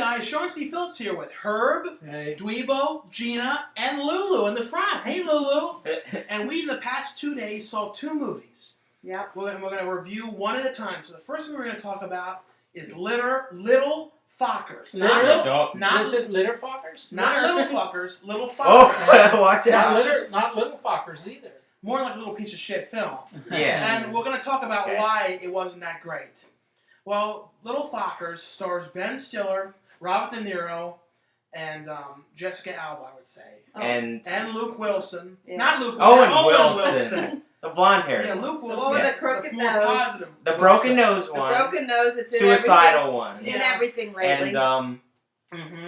guys, Sean C. Phillips here with Herb, Dweebo, Gina, and Lulu in the front. Hey, Lulu. And we, in the past 2 days, saw 2 movies. Yep. We're going to review one at a time. So the first one we're going to talk about is Little Fockers. Not Little Fockers? Not Little Fuckers, Little Fockers. Oh, watch out. Not Little Fockers either. More like a little piece of shit film. Yeah. And we're going to talk about why it wasn't that great. Well, Little Fockers stars Ben Stiller, Robert De Niro, and Jessica Alba, I would say. Oh. And Luke Wilson. Yeah. Not Luke Wilson. Owen Wilson. The blonde hair. Yeah, Luke Wilson. What was the crooked nose? Positive. The broken nose one. The broken nose. It's suicidal one. In everything lately. And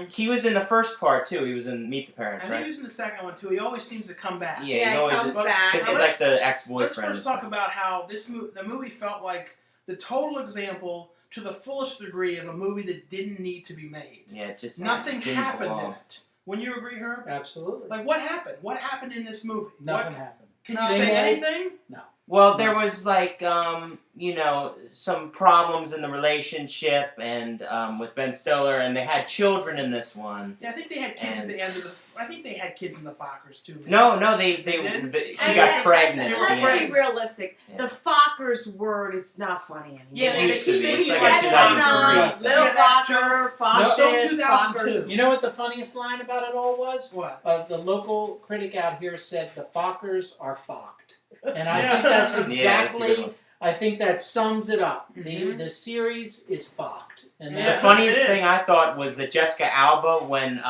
he was in the first part too. He was in Meet the Parents, I right? think he was in the second one too. He always seems to come back. Yeah, he's always comes back. because he's like the ex-boyfriend. Let's first talk about how the movie felt like the total example to the fullest degree of a movie that didn't need to be made. Yeah, just nothing didn't happened belong. in it. Wouldn't you agree, Herb? Absolutely. Like, what happened? What happened in this movie? Nothing happened. Can you say anything? No. Well, there was like some problems in the relationship and with Ben Stiller, and they had children in this one. Yeah, I think they had kids at the end of the. I think they had kids in the Fockers too. Maybe. No, she got pregnant. Let's be realistic. Yeah. The Fockers word is not funny anymore. Yeah, it used to be. It's like like 2003. Little Focker, Fockers. You know what the funniest line about it all was? What? The local critic out here said the Fockers are focked, and I think that's exactly. I think that sums it up. Mm-hmm. The series is fucked. And the funniest thing I thought was that Jessica Alba, when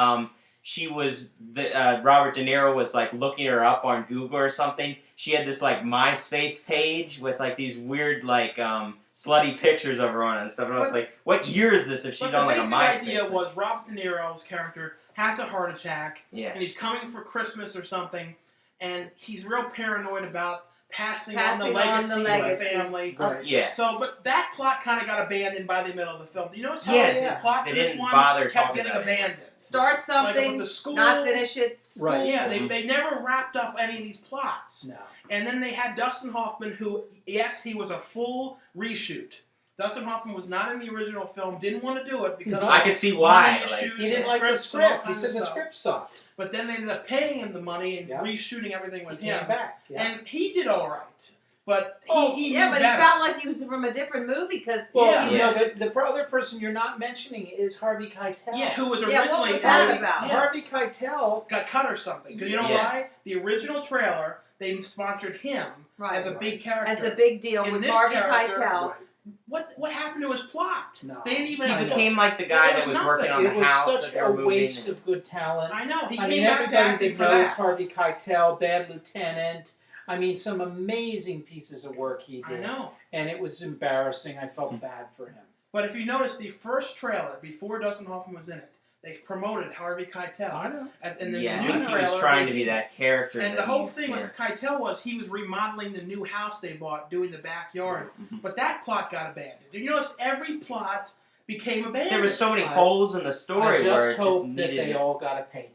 she was Robert De Niro was like looking her up on Google or something, she had this like MySpace page with like these weird like slutty pictures of her on it and stuff. And I was like, what year is this if she's on like a MySpace? The idea was Robert De Niro's character has a heart attack, and he's coming for Christmas or something, and he's real paranoid about passing on the legacy of the family. Right. Yeah. So, but that plot kind of got abandoned by the middle of the film. Do you notice how the plot to this one kept getting abandoned? Start something, like with the school, not finish it. School. Right. Yeah, they never wrapped up any of these plots. No. And then they had Dustin Hoffman, who, yes, he was a full reshoot. Dustin Hoffman was not in the original film, didn't want to do it because I could see why. Like, he didn't like the script. He said the script sucked. But then they ended up paying him the money and reshooting everything with him. Came back. Yeah. And he did all right. But he knew but better. he felt like he was from a different movie because the other person you're not mentioning is Harvey Keitel. Yeah, who was originally what was that about? Harvey Keitel got cut or something. Because you know why? The original trailer, they sponsored him as a big character. As the big deal was Harvey Keitel. Right. What happened to his plot? No. They didn't even. He became like the guy that was working on the house. It was such a waste of good talent. I know. Everybody that knows Harvey Keitel, Bad Lieutenant. I mean, some amazing pieces of work he did. I know. And it was embarrassing. I felt bad for him. But if you notice, the first trailer, before Dustin Hoffman was in it, they promoted Harvey Keitel. I know. And then I the think new he trailer, was trying to be that character. And the whole thing with Keitel was he was remodeling the new house they bought, doing the backyard. Mm-hmm. But that plot got abandoned. You notice every plot became abandoned. There were so many holes in the story where it just hope needed that they all got a payday.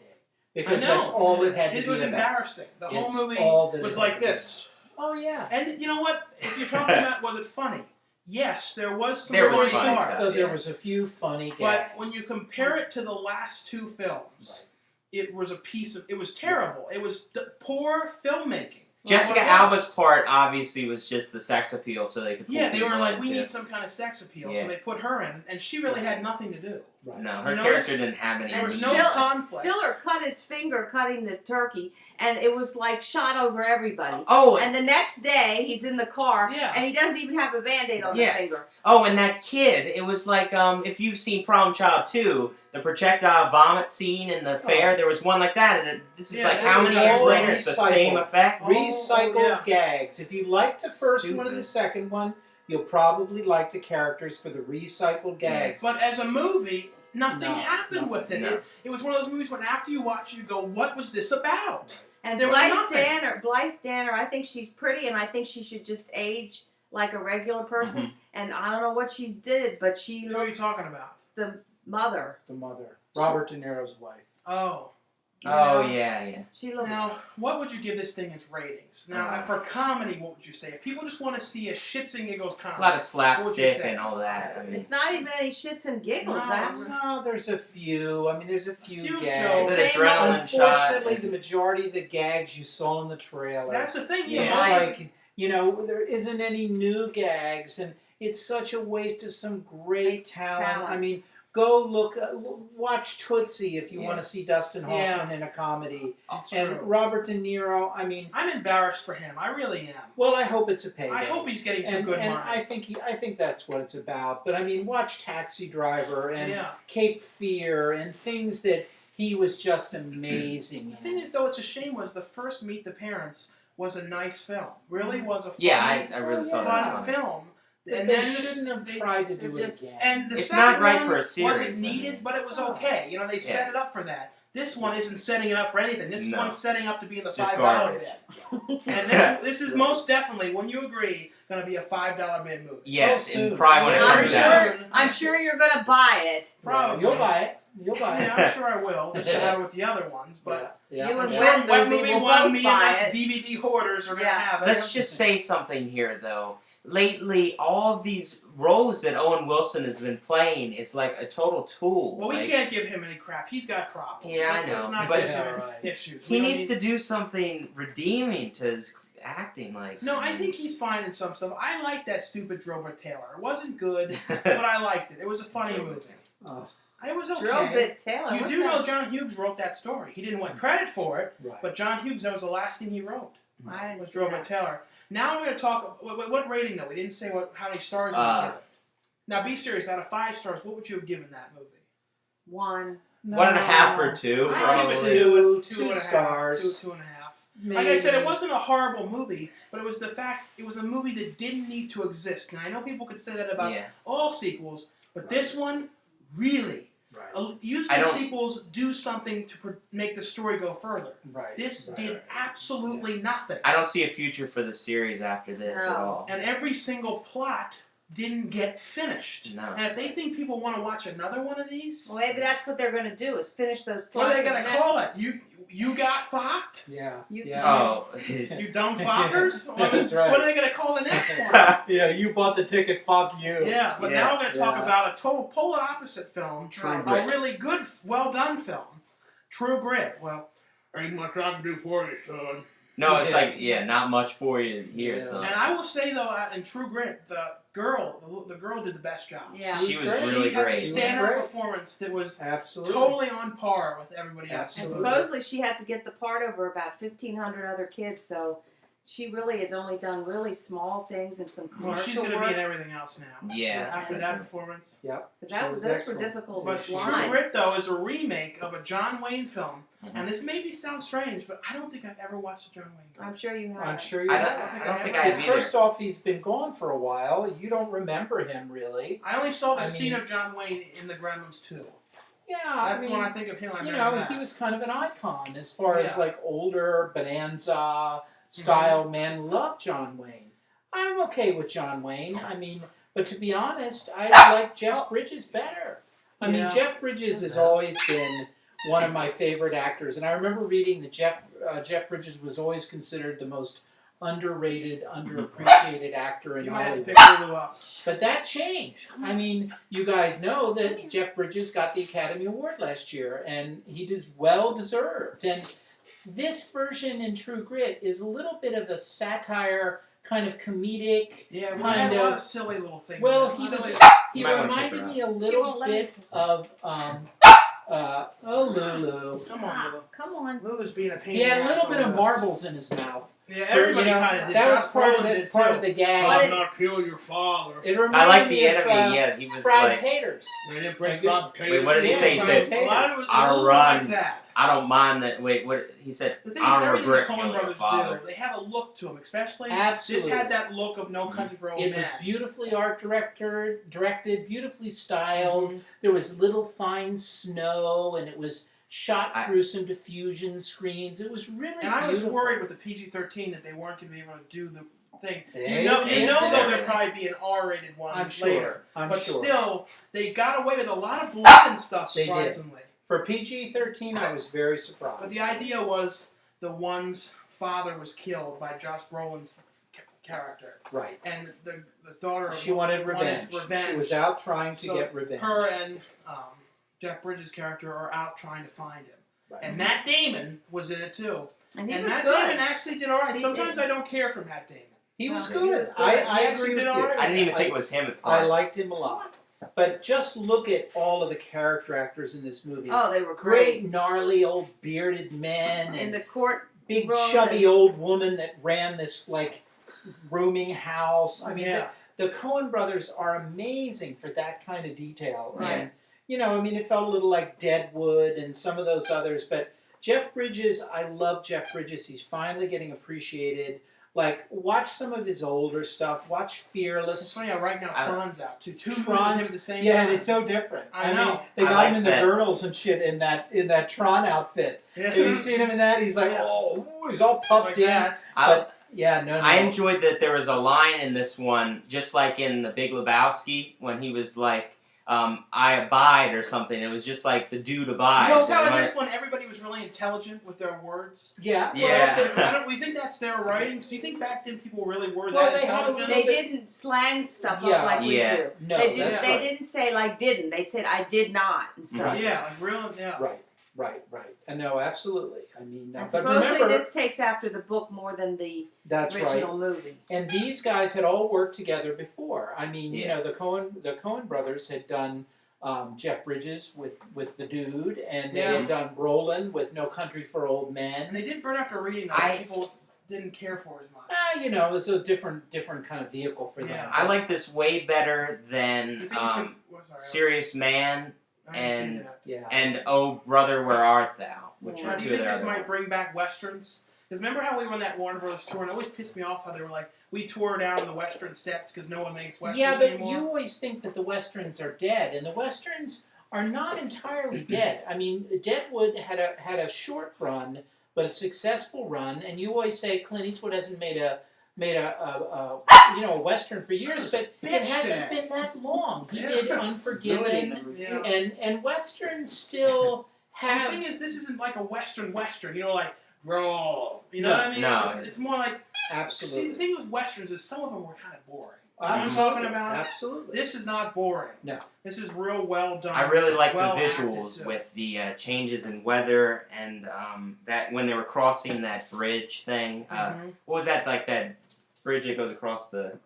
Because I know. That's all it had to be. It was embarrassing. The whole movie was like this. Oh, yeah. And you know what? If you're talking about, was it funny? Yes, there was some funny stuff. So there was a few funny gags. But when you compare it to the last 2 films, it was it was terrible. It was poor filmmaking. Jessica Alba's part obviously was just the sex appeal, so they could. They were like, we need some kind of sex appeal, so they put her in, and she really had nothing to do. Right. No, her character didn't have any. There was no conflict. Stiller cut his finger cutting the turkey, and it was like shot over everybody. Oh, and the next day he's in the car, and he doesn't even have a Band-Aid on the finger. Oh, and that kid, it was like if you've seen Problem Child 2, the projectile vomit scene in the fair, there was one like that, and this is like how many years later it's the same effect? Recycled gags. If you like the first one and the second one, you'll probably like the characters for the recycled gags. But as a movie, nothing happened with it. No. It was one of those movies when after you watch it, you go, what was this about? And Blythe Danner, I think she's pretty, and I think she should just age like a regular person. Mm-hmm. And I don't know what she did, but she looks... Who are you talking about? The mother. Robert De Niro's wife. Oh. Oh, yeah. She looks. Now, what would you give this thing as ratings? Now, for comedy, what would you say? If people just want to see a shits and giggles comedy, a lot of slapstick and all that. I mean, it's not even any shits and giggles. No, there's a few. I mean, there's a few gags. jokes. Unfortunately, the majority of the gags you saw in the trailer. That's the thing. Yeah. It's like, there isn't any new gags, and it's such a waste of some great talent. I mean, go watch Tootsie if you want to see Dustin Hoffman in a comedy. And Robert De Niro, I mean, I'm embarrassed for him. I really am. Well, I hope it's a payday. I hope he's getting some good money. I think that's what it's about. But I mean, watch Taxi Driver and Cape Fear and things that he was just amazing. The thing is, though, it's a shame was the first Meet the Parents was a nice film. Really was a I really thought fun it was film. And they shouldn't have tried to do it again. And the it's second not right one for a series. wasn't needed, but it was okay. They set it up for that. This one isn't setting it up for anything. This one's setting up to be in the $5 bid. And this is most definitely, when you agree, going to be a $5 bid movie. Yes, and probably when it comes out. I'm sure you're going to buy it. Probably. You'll buy it. Yeah, I'm sure I will. Just have it with the other ones, but you and what movie will one both me buy and us it. DVD hoarders are going to have it. Let's just say something here, though. Lately, all of these roles that Owen Wilson has been playing is like a total tool. Well, we can't give him any crap. He's got problems. Yeah, I know. Let's not But give him issues. He needs to do something redeeming to his acting. No, I think he's fine in some stuff. I like that stupid Robert Taylor. It wasn't good, but I liked it. It was a funny movie. It was okay. Robert Taylor. You do know John Hughes wrote that story. He didn't want credit for it, but John Hughes, that was the last thing he wrote. Was Robert Taylor. Now we're going to talk. What rating though? We didn't say how many stars we give it. Now be serious. Out of 5 stars, what would you have given that movie? 1. 1.5 or 2. I give it 2 stars. 2.5. Maybe. Like I said, it wasn't a horrible movie, but it was the fact it was a movie that didn't need to exist. And I know people could say that about all sequels, but this one really. Usually sequels do something to make the story go further. This did absolutely nothing. I don't see a future for the series after this at all. And every single plot didn't get finished. No. And if they think people want to watch another one of these... Well, maybe that's what they're going to do, is finish those plots. What are they going to call it? You got fucked? You dumb fuckers? That's right. What are they going to call the next one? You bought the ticket, fuck you. Yeah, but now we're going to talk about a total polar opposite film. True Grit. A really good, well-done film. True Grit. Well, ain't much I can do for you, son. No, it's not much for you here, son. And I will say, though, in True Grit, the girl did the best job. Yeah. She was really great. She had a stand-up performance that was totally on par with everybody else. And supposedly she had to get the part over about 1,500 other kids, so she really has only done really small things and some commercial work. She's going to be in everything else now. Yeah. After that performance. Yep. Because those were difficult But lines. True Grit, though, is a remake of a John Wayne film. And this maybe sounds strange, but I don't think I've ever watched a John Wayne film. I'm sure you have. I'm sure you have. I don't think I have either. First off, he's been gone for a while. You don't remember him, really. I only saw the scene of John Wayne in The Gremlins 2. Yeah, That's when I think of him. He was kind of an icon as far as like older Bonanza style man. Loved John Wayne. I'm okay with John Wayne. I mean, but to be honest, I like Jeff Bridges better. I mean, Jeff Bridges has always been one of my favorite actors, and I remember reading that Jeff Bridges was always considered the most underrated, underappreciated actor in Hollywood. But that changed. I mean, you guys know that Jeff Bridges got the Academy Award last year, and he is well deserved. And this version in True Grit is a little bit of a satire, kind of comedic, kind of a silly little thing. Well, he reminded me a little bit of Lulu. Come on, Lulu. Come on. Lulu's being a pain. He had a little bit of marbles in his mouth. Yeah, everybody kind of did. That was part of the gag. I'm not kill your father. I like the enemy. He was fried like taters. Wait, what did he say? He said, "I'll run. I don't mind that." Wait, what he said? The thing I is, don't regret everything the killing Coen your brothers father. do, they have a look to them, especially Absolutely. this had that look of No Country for Old Men. It was beautifully directed, beautifully styled. There was little fine snow, and it was shot through some diffusion screens. It was really beautiful. And I was worried with the PG-13 that they weren't going to be able to do the thing. You know there'll probably be an R-rated one later. I'm but sure. Still, they got away with a lot of blood and stuff, surprisingly. For PG-13, I was very surprised. But the idea was the one's father was killed by Josh Brolin's character. Right. And the daughter She wanted revenge. She was out trying to get revenge. Her and Jeff Bridges' character are out trying to find him. Right. And Matt Damon was in it too. And he was Matt good. Damon actually did all right. Sometimes I don't care for Matt Damon. He was No, good. he was good. I agree with you. Right. I didn't even think it was him at I parts. liked him a lot. But just look at all of the character actors in this movie. Oh, they were Great, great. gnarly old bearded men In and the court big room chubby and- old woman that ran this like rooming house. I mean, Yeah. the Coen brothers are amazing for that kind of detail. Right. And I mean, it felt a little like Deadwood and some of those others. But Jeff Bridges, I love Jeff Bridges. He's finally getting appreciated. Like, watch some of his older stuff. Watch Fearless. It's funny how right now Tron's out too. Two movies Tron's with him at the same yeah, time. and it's so different. I know. mean, they got I him like in the that. girdles and shit in that Tron outfit. Yeah. Have you seen him in that? He's like, Yeah. oh, he's all puffed Like in. that. But yeah, no. I enjoyed that there was a line in this one, just like in The Big Lebowski, when he was like, I abide or something. It was just like the dude abides. Well, how And in when this one everybody was really intelligent with their words. Yeah. Yeah. We think that's their writing. Do you think back then people really were Well, that they had a intelligent? They didn't slang stuff Yeah. up like we Yeah. do. No, They didn't. that's They right. didn't say like didn't. They said I did not and stuff. Right. Yeah, like real. Yeah. Right. And no, absolutely. I mean, And but supposedly remember, this takes after the book more than the that's original right. movie. And these guys had all worked together before. I mean, Yeah. the Coen brothers had done Jeff Bridges with the Dude, and they Yeah. had done Brolin with No Country for Old Men. And they did burn after reading that. People didn't care for as much. It was a different kind of vehicle for them. Yeah. I like this way better You than think you should? Sorry, Serious Man I didn't see and- that. Yeah. and Oh Brother, Where Art Thou, which Yeah. were Do two you of think their this other might ones. bring back westerns? Because remember how we were on that Warner Brothers tour, and it always pissed me off how they were like, we tore down the western sets because no one makes westerns Yeah, but anymore. you always think that the westerns are dead, and the westerns are not entirely dead. I mean, Deadwood had a short run, but a successful run, and you always say Clint Eastwood hasn't made a western for years, but it hasn't been that long. He did Unforgiven, Yeah. and westerns still The have. thing is, this isn't like a western, like, roll. You know No, what I mean? no. It's more like, see, the Absolutely. thing with westerns is some of them were kind of boring. You know what I'm Absolutely. talking about? Absolutely. This is not boring. No. This is real well done. I really like well the acted, visuals too. with the changes in weather and that when they were crossing that bridge thing. Mhm. What was that, like that bridge that goes across the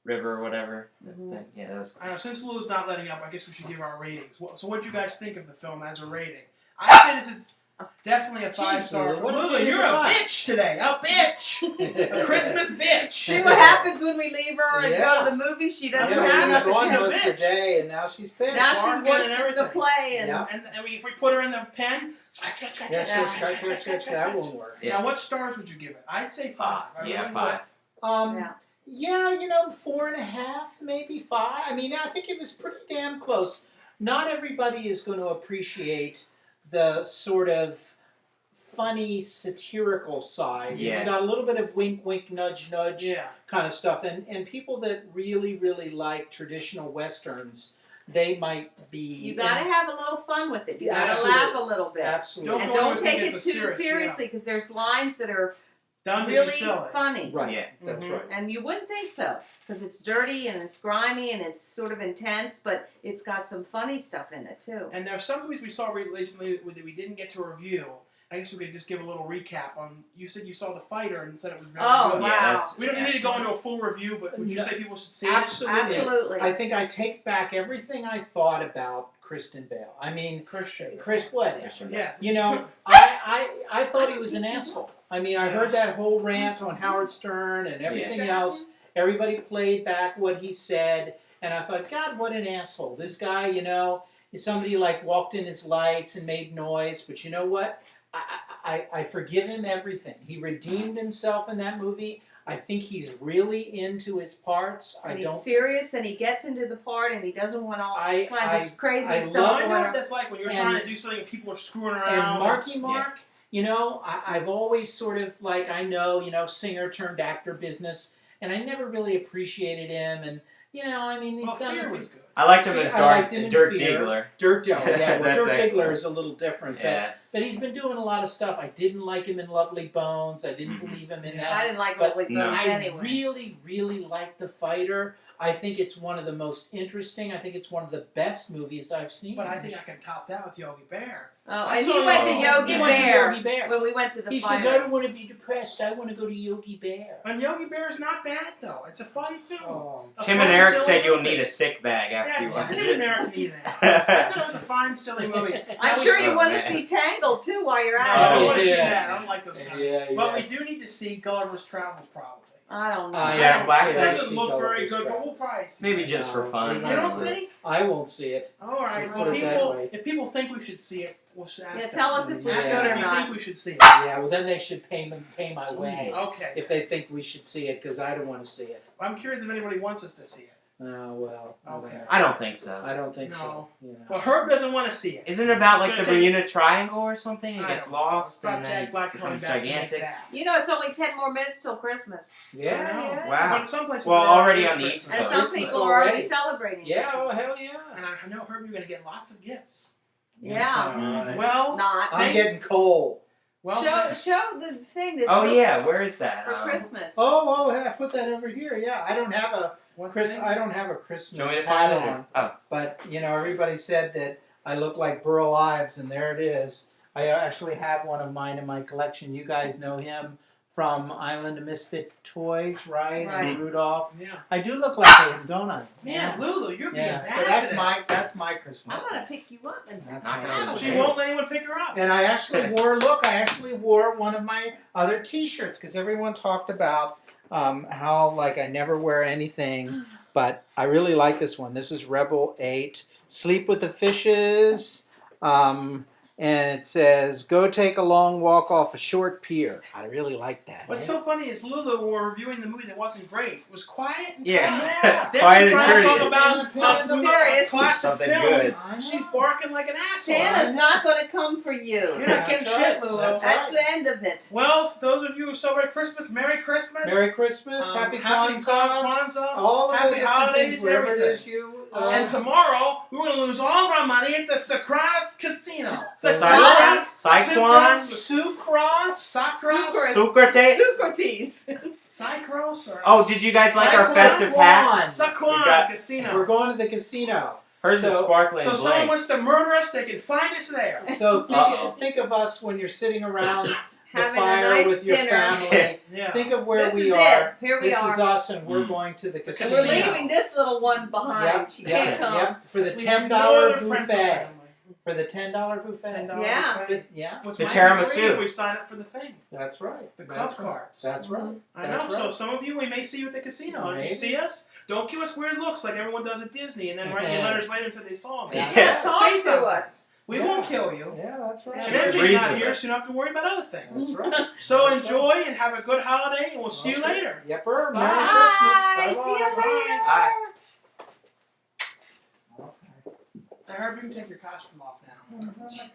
river or whatever? Mhm. That thing? Yeah, that was I don't know, since Lou's not letting up, I guess we should give our ratings. So what do you guys think of the film as a rating? I'd say this is definitely a 5-star. Lulu, what Lulu, did you you're a like? bitch today. A bitch. A Christmas bitch. See what happens when we leave her and Yeah. go to the movie? She doesn't Yeah, have we enough. were gone she's a most of the bitch. day, and now she's pissed. Now she barking wants and us to everything. play, and Yeah. And if we put her in the pen, scratch, Yeah, scratch, that won't work. Yeah. Now, what stars would you give it? I'd say 5. I yeah, really 5. yeah. Yeah, 4.5, maybe 5. I mean, I think it was pretty damn close. Not everybody is going to appreciate the sort of funny, satirical side. Yeah. It's got a little bit of wink, wink, nudge, nudge Yeah. kind of stuff. And people that really, really like traditional Westerns, they might be... You gotta have a little fun with it. You Yeah, gotta absolutely. laugh a little bit. Absolutely. And Don't don't go take into it it too serious, seriously because there's lines that are Done to be really silly. funny. Right, Yeah. that's Mhm. right. And you wouldn't think so because it's dirty and it's grimy and it's sort of intense, but it's got some funny stuff in it too. And there's some movies we saw recently that we didn't get to review. I guess we could just give a little recap on. You said you saw The Fighter and said it was very Oh, good. wow. Yeah, that's, We don't need to that's- go into a full review, but would you No. say people should see it? Absolutely. Absolutely. I think I take back everything I thought about Kristen Bale. I mean, Christian. Chris, whatever. Yes. I thought he was an asshole. I mean, I heard that whole rant on Howard Stern and everything else. Everybody played back what he said, and I thought, God, what an asshole. This guy, is somebody like walked in his lights and made noise, but you know what? I forgive him everything. He redeemed himself in that movie. I think he's really into his parts. And he's serious, and he gets into the part, and he doesn't want all kinds of crazy I stuff. Well, I going know on. what that's like when you're And- trying to do something and people are screwing around. And Marky Mark, I've always sort of I know, singer turned actor business, and I never really appreciated him. And he's Well, done Fear everything. was good. I liked him as Dirk Fear. Diggler. Dirk Diggler, yeah. Well, Dirk excellent. Diggler is a little different. Yeah. But he's been doing a lot of stuff. I didn't like him in Lovely Bones. I didn't believe him in that. I didn't like but Lovely Bones anyway. I really, really like The Fighter. I think it's one of the most interesting. I think it's one of the best movies I've seen. But I think I can top that with Yogi Bear. Oh, and he went to Yogi Bear when we went to the He Fighter. says, I don't want to be depressed. I want to go to Yogi Bear. And Yogi Bear is not bad, though. It's a fun film. Oh. Tim and Eric said you'll need a sick bag after you watch Tim and Eric need that. I thought it was a fine, silly movie. I'm sure you want to see Tangled, too, while you're No, at I it. don't want to see that. I don't like those kind Yeah. But we do need to see Gulliver's Travels, probably. I don't know. Jack Black It doesn't look very good, but we'll probably see Maybe it. just for fun. You don't think? I won't see it. All right. Let's Well, put it that way. if people think we should see it, we'll ask Yeah, them. tell us if we Ask should us or if you not. think we should see it. Yeah, well then they should pay my way. Okay. If they think we should see it, because I don't want to see it. I'm curious if anybody wants us to see it. Oh, well. Okay. I don't think so. I don't think No. so. You know. Well, Herb doesn't want to see it. Isn't it about It's like gonna the take- Bermuda Triangle or something? It I gets don't know. lost It's about and then Jack Black it coming becomes back and make gigantic. that. You know, it's only 10 more minutes till Christmas. Yeah, I know. yeah. Wow. But some places Well, are already on the Christmas. East And Coast. some Christmas people are already already. celebrating Yeah, Christmas. oh, hell yeah. And I know, Herb, you're going to get lots of gifts. Yeah. Right. Well, Not. I'm getting cold. Show the thing that's Oh yeah, where is that? for Christmas. Oh, I put that over here. Yeah, I don't have a what Christmas Do you want me hat to find it? on. Oh. But you know, everybody said that I look like Burl Ives, and there it is. I actually have one of mine in my collection. You guys know him from Island of Misfit Toys, right? Right. And Rudolph. Yeah. I do look like him, don't I? Man, Lulu, you're being Yeah. bad So that's today. my Christmas. I'm going to pick you up and That's Not my gonna Christmas. She won't let anyone pick her up. And I actually wore one of my other T-shirts because everyone talked about how like I never wear anything, but I really like this one. This is Rebel 8, Sleep with the Fishes, and it says, go take a long walk off a short pier. I really like that. What's so funny is Lulu, when we're reviewing the movie that wasn't great, it was quiet. And Yeah. Then Quiet we and try to talk courteous. about Something some serious. classic Something film. good. She's barking like an asshole. Santa's not going to come for you. You're not getting That's shit, right. Lulu. That's That's the end of it. Well, for those of you who celebrate Christmas, Merry Christmas. Merry Christmas, Happy Kwanzaa, Kwanzaa, all of Happy the different holidays, things, wherever it everything. is you. And tomorrow, we're going to lose all of our money at the Sacras Casino. Cyclone? Sucross? Sacras? Sucrate? Socrates. Cycros? Or Oh, did you guys like our Cyclone. festive hats? Saquon We got- Casino. We're going to the casino. Hers is So- sparkling So if someone blank. wants to murder us, they can find us there. So Uh-oh. think of us when you're sitting around the Having a fire nice with your dinner. family. Yeah. Think of where This we is are. it. Here we This are. is us, and we're Mm. going to the And casino. we're leaving this little one behind. Yep, She yep, can't come. yep. For the We have $10 no other friends or buffet. family. For the $10 buffet. $10 Yeah. buffet. Yeah, Which The might be tiramisu. free if we sign up for the thing. that's right. The That's club right. cards. That's right. I know. That's So right. some of you, we may see you at the casino. If Maybe. you see us, don't give us weird looks like everyone does at Disney, and then write me letters later and say they saw me. Yeah. Yeah, talk Say to something. us. We Yeah. won't kill you. Yeah, that's right. And Yeah. Angie's Agrees not with here, us. so you don't have to worry about other things. That's right. So That's enjoy and have a good holiday, and we'll see you Okay. later. Yepper. Merry Bye. Christmas. See you Bye-bye. later. Bye. Okay. I heard you can take your costume off now. My costume.